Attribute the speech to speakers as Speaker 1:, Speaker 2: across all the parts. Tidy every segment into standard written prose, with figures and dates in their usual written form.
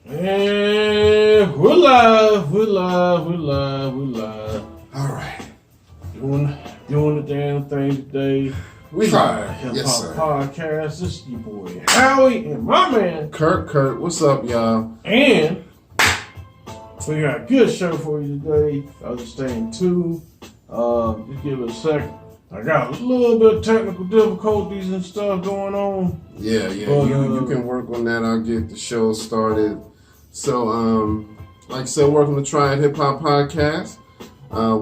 Speaker 1: And we're live.
Speaker 2: All right.
Speaker 1: Doing the damn thing today.
Speaker 2: We
Speaker 1: Try
Speaker 2: are.
Speaker 1: Hip
Speaker 2: Yes,
Speaker 1: Hop
Speaker 2: sir.
Speaker 1: Podcast. This is your boy Howie and my man
Speaker 2: Kurt, what's up, y'all?
Speaker 1: And we got a good show for you today. Just staying tuned. Just give it a second. I got a little bit of technical difficulties and stuff going on.
Speaker 2: Yeah. But, you can work on that. I'll get the show started. So, like I said, welcome to Try Hip Hop Podcast.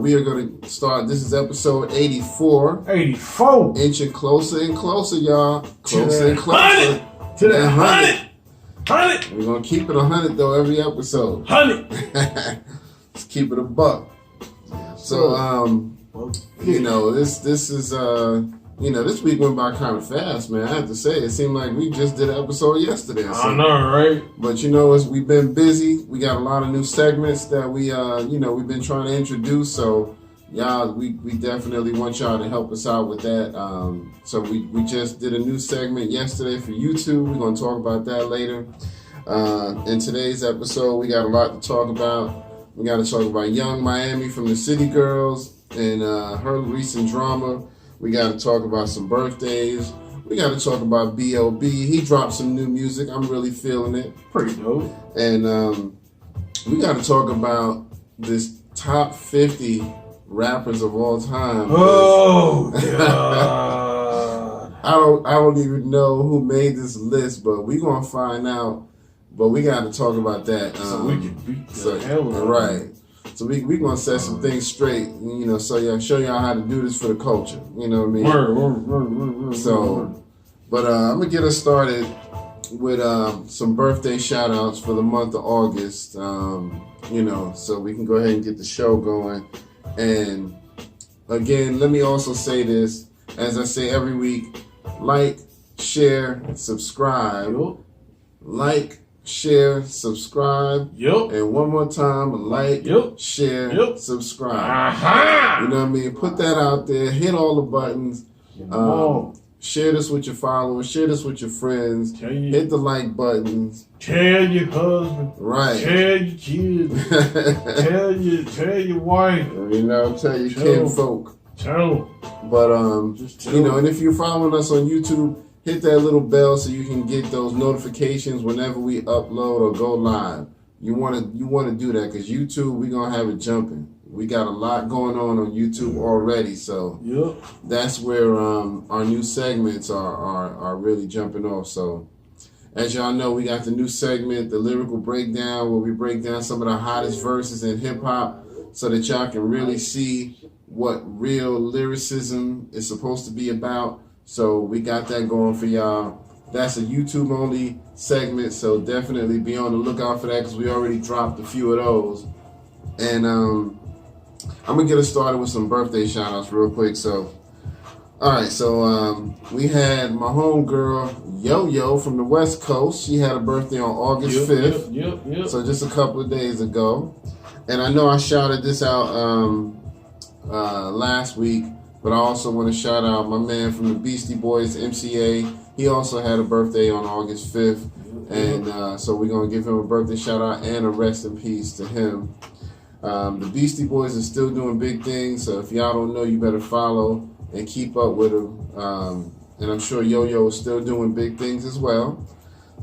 Speaker 2: We are going to start. This is episode 84.
Speaker 1: 84.
Speaker 2: Inching closer and closer, y'all. Closer and closer.
Speaker 1: To that 100.
Speaker 2: We're going to keep it 100, though, every episode.
Speaker 1: 100.
Speaker 2: Let's keep it a buck. So, this is, this week went by kind of fast, man. I have to say, it seemed like we just did an episode yesterday or something.
Speaker 1: I know, right?
Speaker 2: But we've been busy. We got a lot of new segments that we've been trying to introduce. So, y'all, we definitely want y'all to help us out with that. So we just did a new segment yesterday for YouTube. We're going to talk about that later. In today's episode, we got a lot to talk about. We got to talk about Young Miami from the City Girls and her recent drama. We got to talk about some birthdays. We got to talk about B.O.B. He dropped some new music. I'm really feeling it.
Speaker 1: Pretty dope.
Speaker 2: And we got to talk about this top 50 rappers of all time.
Speaker 1: Oh, God.
Speaker 2: I don't even know who made this list, but we're going to find out. But we got to talk about that.
Speaker 1: So we can beat the hell out of
Speaker 2: right. So we going to set some things straight, so show y'all how to do this for the culture. You know what I mean?
Speaker 1: Word.
Speaker 2: But I'm going to get us started with some birthday shout outs for the month of August, so we can go ahead and get the show going. And again, let me also say this, as I say every week, like, share, subscribe.
Speaker 1: Yep.
Speaker 2: Like, share, subscribe.
Speaker 1: Yep.
Speaker 2: And one more time, like, share, subscribe.
Speaker 1: Uh-huh.
Speaker 2: You know what I mean? Put that out there. Hit all the buttons. Share this with your followers. Share this with your friends. Hit the like buttons.
Speaker 1: Tell your husband.
Speaker 2: Right.
Speaker 1: Tell your kids. tell your wife.
Speaker 2: Tell your kinfolk.
Speaker 1: Tell them.
Speaker 2: But
Speaker 1: just tell them.
Speaker 2: And if you're following us on YouTube, hit that little bell so you can get those notifications whenever we upload or go live. You want to do that because YouTube, we're gonna have it jumping. We got a lot going on YouTube already, so that's where our new segments are really jumping off. So as y'all know, we got the new segment, the lyrical breakdown, where we break down some of the hottest verses in hip hop so that y'all can really see what real lyricism is supposed to be about. So we got that going for y'all. That's a YouTube only segment, so definitely be on the lookout for that because we already dropped a few of those. And I'm gonna get us started with some birthday shout outs real quick. So we had my homegirl Yo-Yo from the West Coast. She had a birthday on August 5th.
Speaker 1: Yep.
Speaker 2: So just a couple of days ago. And I know I shouted this out last week, but I also want to shout out my man from the Beastie Boys, MCA. He also had a birthday on August 5th. And so we're going to give him a birthday shout out and a rest in peace to him. The Beastie Boys are still doing big things. So if y'all don't know, you better follow and keep up with them. And I'm sure Yo-Yo is still doing big things as well.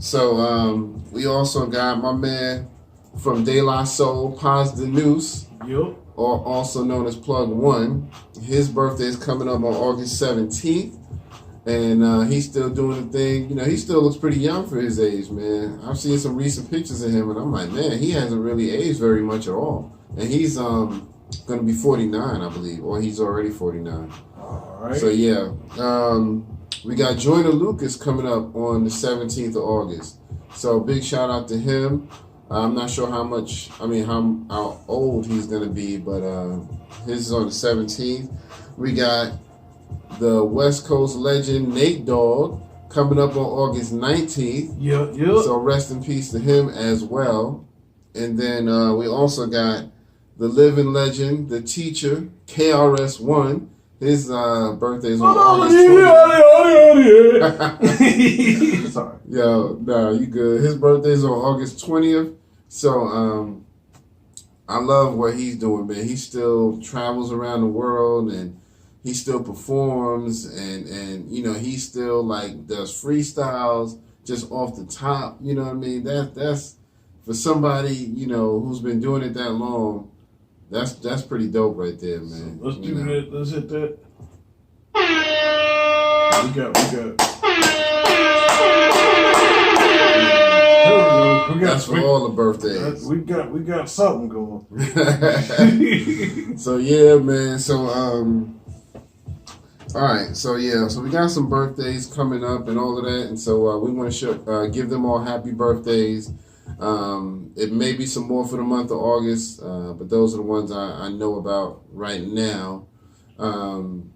Speaker 2: So we also got my man from De La Soul, Posdnuos.
Speaker 1: Yep.
Speaker 2: Or also known as Plug One. His birthday is coming up on August 17th. And he's still doing the thing. He still looks pretty young for his age, man. I've seen some recent pictures of him, and I'm like, man, he hasn't really aged very much at all. And he's going to be 49, I believe, or he's already 49.
Speaker 1: All right.
Speaker 2: So, yeah. We got Joyner Lucas coming up on the 17th of August. So, big shout out to him. I'm not sure how old he's going to be, but his is on the 17th. We got the West Coast legend Nate Dogg coming up on August 19th.
Speaker 1: Yep.
Speaker 2: So rest in peace to him as well. And then we also got the living legend, the teacher, KRS-One. His birthday's on August 20th.
Speaker 1: Sorry.
Speaker 2: Yo, nah, you good. His birthday's on August 20th. So I love what he's doing, man. He still travels around the world and he still performs and you know, he still like does freestyles just off the top. You know what I mean? That's for somebody, you know, who's been doing it that long. That's pretty dope right there, man.
Speaker 1: So let's do that. Let's hit that. We got.
Speaker 2: That's for all the birthdays.
Speaker 1: We got something going.
Speaker 2: So yeah, man. So all right. So yeah. So we got some birthdays coming up and all of that, and so we want to give them all happy birthdays. It may be some more for the month of August, but those are the ones I know about right now. And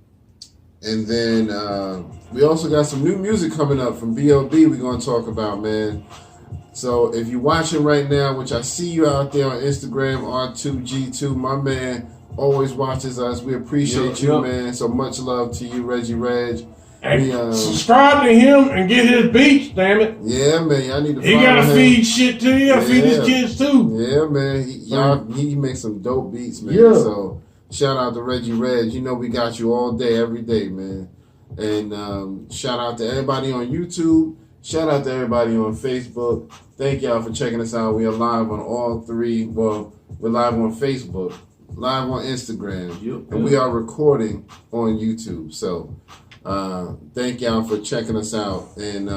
Speaker 2: then we also got some new music coming up from B.O.B. we're going to talk about, man. So if you're watching right now, which I see you out there on Instagram, R2G2, my man always watches us. We appreciate you, man. So much love to you, Reggie Reg.
Speaker 1: And subscribe to him and get his beats, damn it.
Speaker 2: Yeah, man. I need to.
Speaker 1: He gotta feed shit too. He gotta feed his kids too.
Speaker 2: Yeah, man. He makes some dope beats, man. Yeah. So shout out to Reggie Reg. You know we got you all day, every day, man. And shout out to everybody on YouTube. Shout out to everybody on Facebook. Thank y'all for checking us out. We are live on all three. Well, we're live on Facebook, live on Instagram, and we are recording on YouTube. So. Thank y'all for checking us out, and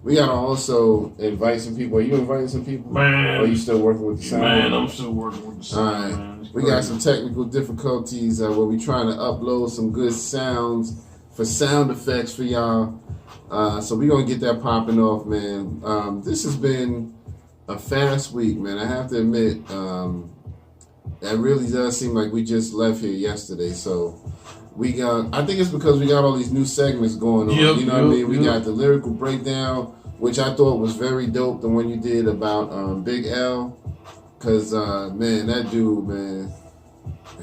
Speaker 2: we gotta also invite some people. Are you inviting some people?
Speaker 1: Man,
Speaker 2: or are you still working with the sound?
Speaker 1: Man, I'm still working with the sound.
Speaker 2: All right, man. We got some technical difficulties where we trying to upload some good sounds for sound effects for y'all. So we gonna get that popping off, man. This has been a fast week, man. I have to admit, that really does seem like we just left here yesterday. So. I think it's because we got all these new segments going on. You know what I mean? We got the lyrical breakdown, which I thought was very dope. The one you did about Big L, because man, that dude, man,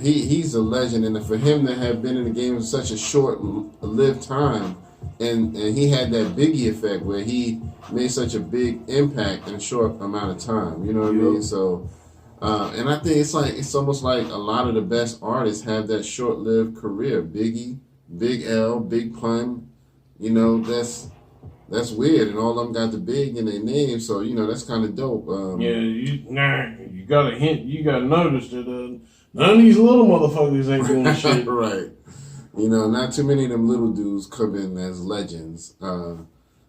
Speaker 2: he's a legend, and for him to have been in the game for such a short-lived time, and he had that Biggie effect where he made such a big impact in a short amount of time. You know what I mean? So. And I think it's almost like a lot of the best artists have that short-lived career. Biggie, Big L, Big Pun, you know, that's weird, and all of them got the big in their name, so you know that's kind of dope.
Speaker 1: You gotta you gotta notice that none of these little motherfuckers ain't doing shit.
Speaker 2: Right. You know, not too many of them little dudes come in as legends.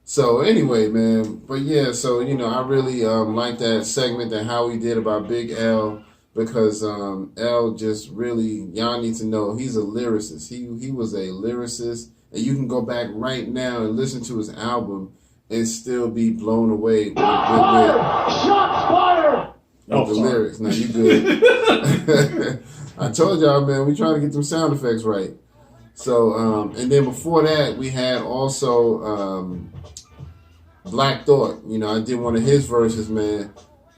Speaker 2: So anyway, man, but yeah, so, you know, I really like that segment that Howie did about Big L, because L just really, y'all need to know, he's a lyricist. He was a lyricist, and you can go back right now and listen to his album and still be blown away with shots fired! With the lyrics. Now, you good. I told y'all, man, we trying to get them sound effects right. So, and then before that, we had also... Black Thought, you know, I did one of his verses, man.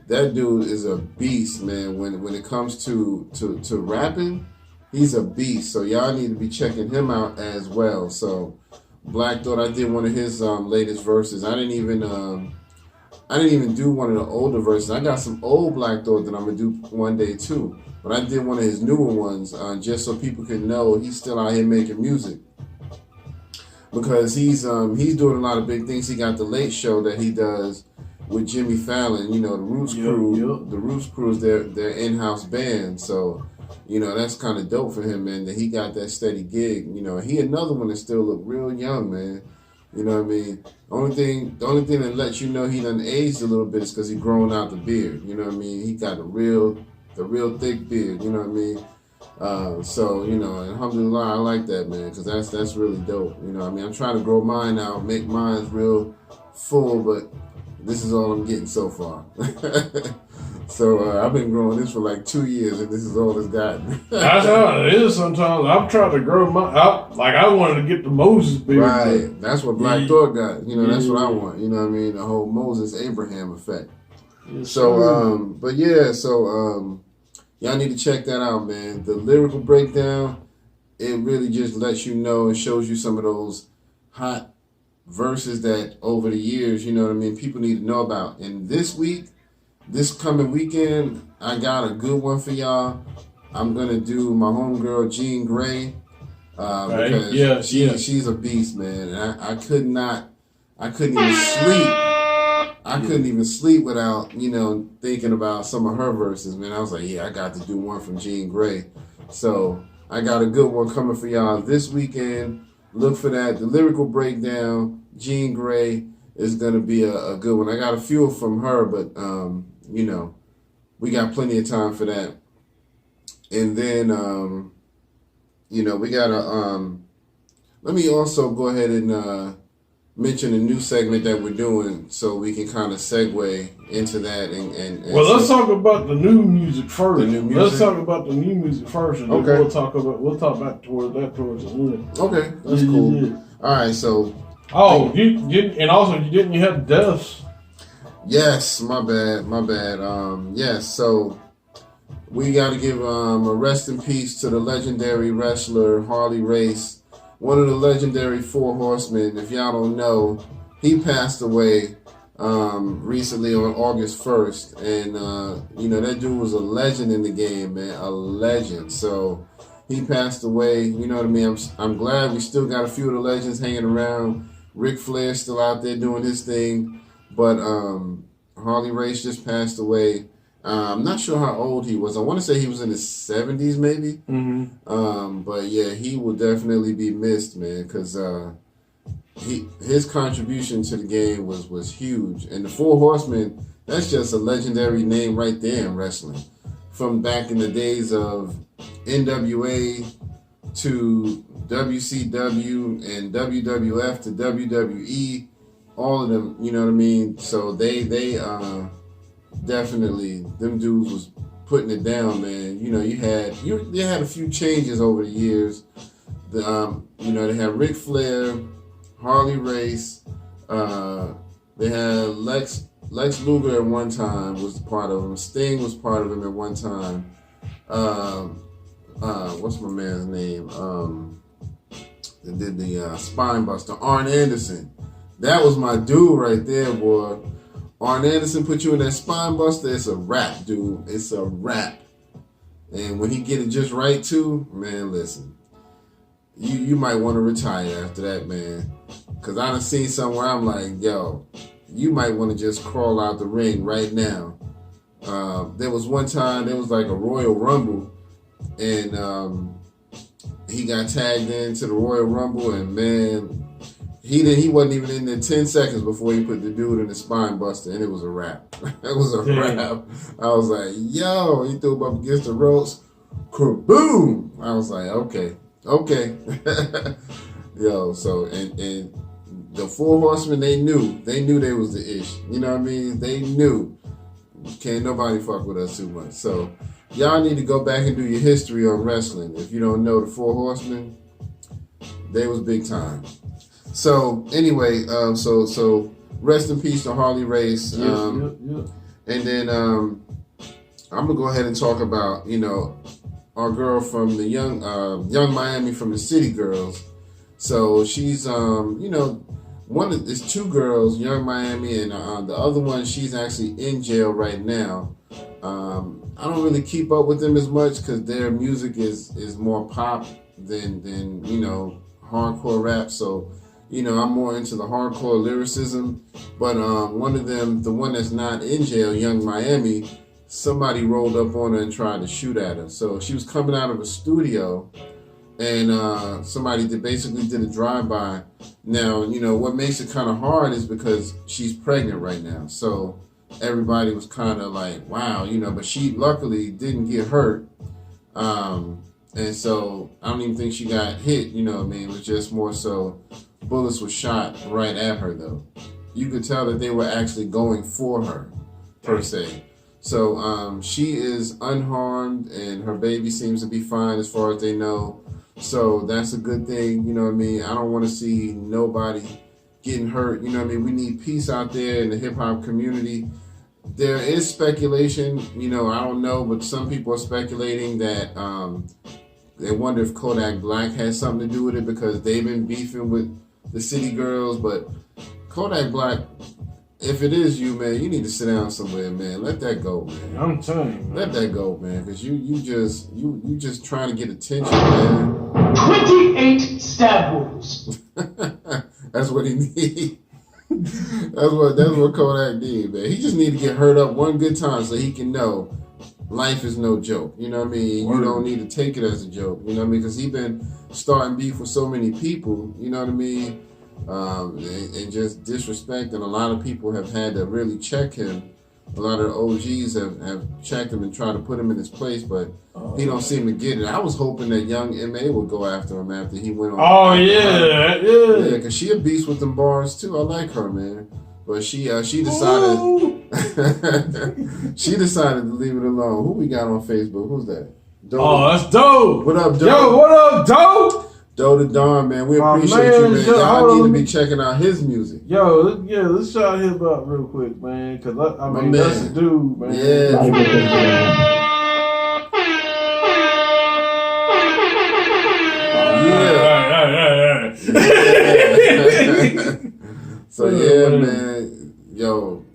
Speaker 2: That dude is a beast, man. When it comes to rapping, he's a beast. So y'all need to be checking him out as well. So Black Thought, I did one of his latest verses. I didn't even do one of the older verses. I got some old Black Thought that I'm gonna do one day too. But I did one of his newer ones just so people can know he's still out here making music. Because he's doing a lot of big things. He got the Late Show that he does with Jimmy Fallon. You know, the Roots Crew. The Roots Crew is their in-house band. So, you know, that's kind of dope for him, man. That he got that steady gig. You know, he another one that still look real young, man. You know what I mean? The only thing that lets you know he done aged a little bit is because he grown out the beard. You know what I mean? He got the real thick beard. You know what I mean? So, you know, alhamdulillah, I like that, man, because that's really dope. You know, I mean, I'm trying to grow mine out, make mine real full, but this is all I'm getting so far. So I've been growing this for like 2 years, and this is all it's gotten.
Speaker 1: That's how it is sometimes. I've tried to grow I wanted to get the Moses beard.
Speaker 2: Right, that's what Black Thought got. You know, that's what I want. You know what I mean? The whole Moses Abraham effect. Yes, so, but yeah, so... y'all need to check that out, man. The lyrical breakdown, it really just lets you know and shows you some of those hot verses that over the years, you know what I mean, people need to know about. And this coming weekend, I got a good one for y'all. I'm gonna do my homegirl Jean Grey because she's a beast, man. And I couldn't even sleep. I couldn't even sleep without, thinking about some of her verses, man. I was like, I got to do one from Jean Grey. So I got a good one coming for y'all this weekend. Look for that. The lyrical breakdown, Jean Grey, is going to be a good one. I got a few from her, but, we got plenty of time for that. And then, we got to, let me also go ahead and mention a new segment that we're doing so we can kind of segue into that. And
Speaker 1: well, let's talk about the new music first. Let's talk about the new music first, and then we'll talk about towards the end.
Speaker 2: Okay, that's cool. Yeah. All right, so.
Speaker 1: You didn't have deaths.
Speaker 2: Yes, my bad. Yes, so we got to give a rest in peace to the legendary wrestler Harley Race, one of the legendary Four Horsemen. If y'all don't know, he passed away recently on August 1st, and that dude was a legend in the game, man, a legend. So he passed away. You know what I mean? I'm glad we still got a few of the legends hanging around. Ric Flair's still out there doing his thing. But Harley Race just passed away. I'm not sure how old he was. I want to say he was in his 70s, maybe. Mm-hmm. But yeah, he will definitely be missed, man, because his contribution to the game was huge. And the Four Horsemen, that's just a legendary name right there in wrestling. From back in the days of NWA to WCW and WWF to WWE, all of them, you know what I mean? So they definitely, them dudes was putting it down, man. You had a few changes over the years. They had Ric Flair, Harley Race, they had Lex Luger at one time was part of them. Sting was part of them at one time. What's my man's name? That did the Spine Buster, Arn Anderson. That was my dude right there, boy. Arn Anderson put you in that Spine Buster, it's a wrap, dude. It's a wrap. And when he get it just right, too, man, listen. You might want to retire after that, man. Because I done seen somewhere I'm like, yo, you might want to just crawl out the ring right now. There was one time, there was like a Royal Rumble, and he got tagged into the Royal Rumble, and man, he wasn't even in there 10 seconds before he put the dude in the Spine Buster, and it was a wrap. It was a wrap. I was like, yo, he threw him up against the ropes. Kaboom! I was like, okay. Yo, so, and the Four Horsemen, they knew they was the ish. You know what I mean? They knew. Can't nobody fuck with us too much. So, y'all need to go back and do your history on wrestling. If you don't know the Four Horsemen, they was big time. So anyway, so rest in peace to Harley Race. And then I'm gonna go ahead and talk about our girl from the Young Miami from the City Girls. So she's there's two girls, Young Miami, and the other one, she's actually in jail right now. I don't really keep up with them as much because their music is more pop than hardcore rap. So I'm more into the hardcore lyricism. But one of them, the one that's not in jail, Young Miami, somebody rolled up on her and tried to shoot at her. So she was coming out of a studio, and somebody basically did a drive-by. Now, what makes it kind of hard is because she's pregnant right now. So everybody was kind of like, wow, but she luckily didn't get hurt. And so I don't even think she got hit, It was just more so bullets were shot right at her, though. You could tell that they were actually going for her, per se. So she is unharmed, and her baby seems to be fine as far as they know. So that's a good thing, I don't want to see nobody getting hurt, We need peace out there in the hip-hop community. There is speculation, I don't know, but some people are speculating that They wonder if Kodak Black had something to do with it because they've been beefing with the City Girls. But Kodak Black, if it is you, man, you need to sit down somewhere, man. Let that go, man.
Speaker 1: I'm telling you, man.
Speaker 2: Let that go, man, because you just trying to get attention, man.
Speaker 3: 28 stab wounds.
Speaker 2: That's what he need. That's what Kodak need, man. He just need to get hurt up one good time so he can know life is no joke. You know what I mean? You don't need to take it as a joke. You know what I mean? Because he been starting beef with so many people. You know what I mean? And just disrespect, and a lot of people have had to really check him. A lot of the OGs have checked him and tried to put him in his place, but he don't seem to get it. I was hoping that young M.A. would go after him after he went on.
Speaker 1: Oh, yeah.
Speaker 2: Yeah, because she a beast with them bars, too. I like her, man. But she decided she decided to leave it alone. Who we got on Facebook? Who's that?
Speaker 1: Dogg. Oh, that's Dogg.
Speaker 2: What up, Dogg?
Speaker 1: Yo, what up, Dogg?
Speaker 2: Dogg the Don, man. We appreciate you, man. Y'all need to be checking out his music.
Speaker 1: Yo, let's shout him out real quick, man. Because, I mean, that's the dude, man.
Speaker 2: Yeah. So, yeah, man. Yo,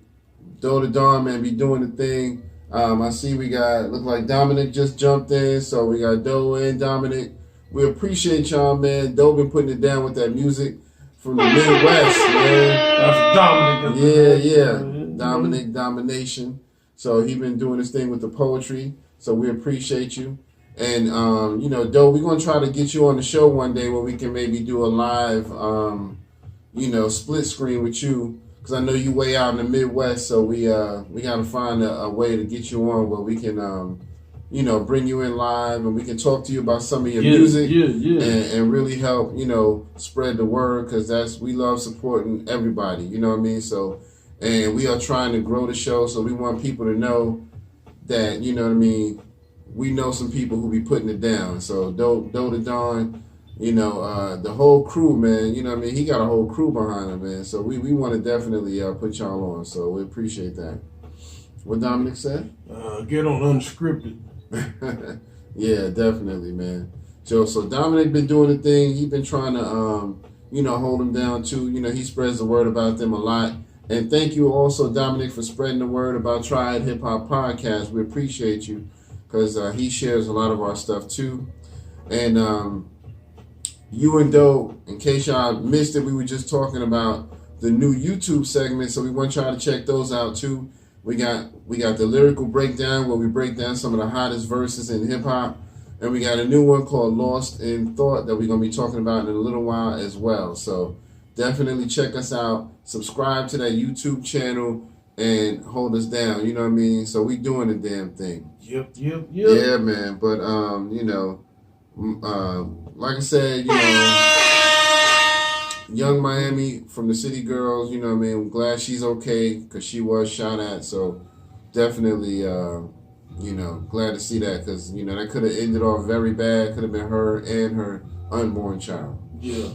Speaker 2: Dogg the Don, man, be doing the thing. I see look like Dominic just jumped in. So, we got Dogg and Dominic. We appreciate y'all, man. Dogg been putting it down with that music from the Midwest, man.
Speaker 1: That's Dominic.
Speaker 2: Yeah. Dominic Domination. So he been doing this thing with the poetry. So we appreciate you. And, Dogg, we're going to try to get you on the show one day where we can maybe do a live, split screen with you. Because I know you way out in the Midwest. So we got to find a way to get you on where we can, bring you in live and we can talk to you about some of your music and really help, spread the word, because we love supporting everybody, you know what I mean? So, and we are trying to grow the show, so we want people to know that, you know what I mean, we know some people who be putting it down. So, Dogg the Don, the whole crew, man, you know what I mean? He got a whole crew behind him, man. So we want to definitely put y'all on, so we appreciate that. What Dominic said?
Speaker 1: Get on Unscripted.
Speaker 2: Yeah, definitely, man. So Dominic been doing the thing. He been trying to, hold him down too. He spreads the word about them a lot. And thank you also, Dominic, for spreading the word about Triad Hip Hop Podcast. We appreciate you because he shares a lot of our stuff too. And you and Dogg, in case y'all missed it, we were just talking about the new YouTube segment. So we want y'all to check those out too. We got the lyrical breakdown where we break down some of the hottest verses in hip hop, and we got a new one called Lost in Thought that we're gonna be talking about in a little while as well. So definitely check us out, subscribe to that YouTube channel, and hold us down. You know what I mean? So we doing the damn thing.
Speaker 1: Yep.
Speaker 2: Yeah, man. But like I said, Young Miami from the City Girls, you know what I mean? I'm glad she's okay because she was shot at. So definitely, glad to see that because, that could have ended off very bad. Could have been her and her unborn child.
Speaker 1: Yeah.